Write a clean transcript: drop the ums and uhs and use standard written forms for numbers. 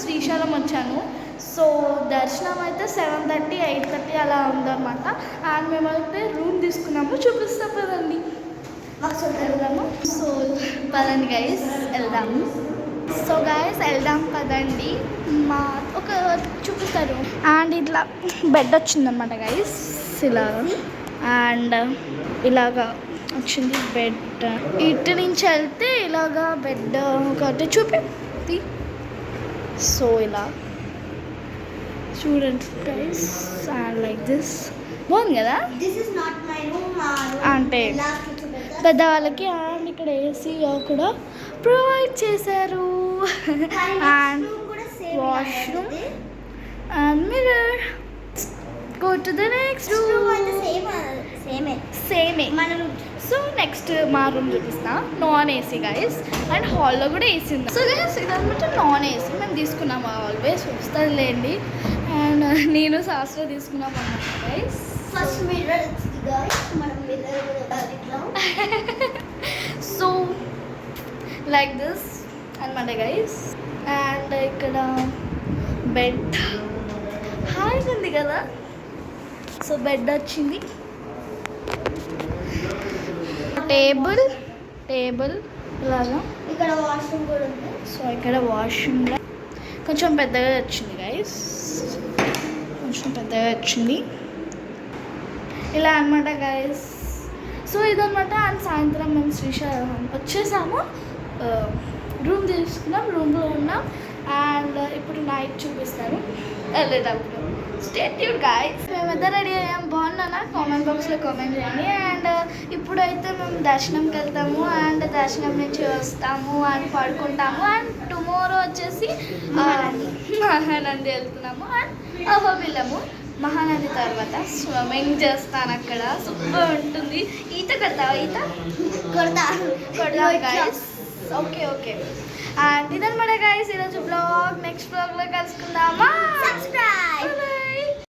శ్రీశైలం వచ్చాను. సో దర్శనం అయితే 7:30 8:30 అలా ఉందన్నమాట. అండ్ మేమైతే రూమ్ తీసుకున్నాము, చూపిస్తాం పదండి. వెళ్దాము. సో పదండి గైస్ వెళ్దాము. సో గైస్ వెళ్దాం పదండి. మా ఒక చూపిస్తారు. అండ్ ఇట్లా బెడ్ వచ్చిందన్నమాట గైస్, ఇలా అండ్ ఇలాగా వచ్చింది బెడ్. ఇటు నుంచి వెళ్తే ఇలాగా బెడ్ ఒకటి చూపి. సో ఇలా చూడండి గైస్, అండ్ లైక్ దిస్ బాగుంది కదా. అంటే పెద్దవాళ్ళకి. అండ్ ఇక్కడ ఏసీ కూడా ప్రొవైడ్ చేశారు. And washroom and mirror. Go to the next room. సేమే. సో నెక్స్ట్ మా రూమ్ చూపిస్తా. Non AC guys. అండ్ హాల్లో కూడా ఏసీ ఉంది. సో గైస్ ఇదనమాట నాన్ ఏసీ మేము తీసుకున్నాము, ఆల్వేస్ వస్తుందిలేండి. అండ్ నేను శాస్త్ర తీసుకున్నాము అన్నమాట guys. First mirror so like this అనమాట గైస్. అండ్ ఇక్కడ బెడ్ హాయిగా ఉంది కదా. సో బెడ్ వచ్చింది, టేబుల్ ఇలాగా. ఇక్కడ వాష్రూమ్ కూడా ఉంది. సో ఇక్కడ వాష్రూమ్లో కొంచెం పెద్దగా వచ్చింది గైస్, కొంచెం పెద్దగా వచ్చింది ఇలా అనమాట గైస్. సో ఇదనమాట. అండ్ సాయంత్రం మేము శ్రీశైలం వచ్చేసాము, రూమ్ తీసుకున్నాం, రూమ్లో ఉన్నాం. అండ్ ఇప్పుడు నైట్ చూపిస్తాను వెళ్ళేటప్పుడు. Stay tuned guys. మేమైతే రెడీ అయ్యాం. బాగున్నానా? కామెంట్ బాక్స్లో కామెంట్ చేయండి. అండ్ ఇప్పుడైతే మేము దర్శనంకి వెళ్తాము. అండ్ దర్శనం నుంచి వస్తాము అండ్ పడుకుంటాము. అండ్ టుమారో వచ్చేసి మహానంది వెళ్తున్నాము. అండ్ అహోబిలము. మహానది తర్వాత స్విమ్మింగ్ చేస్తాను అక్కడ, సూపర్ ఉంటుంది. ఈత కొడతావా? కొడతా గైస్. ఓకే. అండ్ ఇదన్నమాట గైస్ ఈరోజు బ్లాగ్. నెక్స్ట్ బ్లాగ్లో కలుసుకుందామా. సబ్స్క్రైబ్.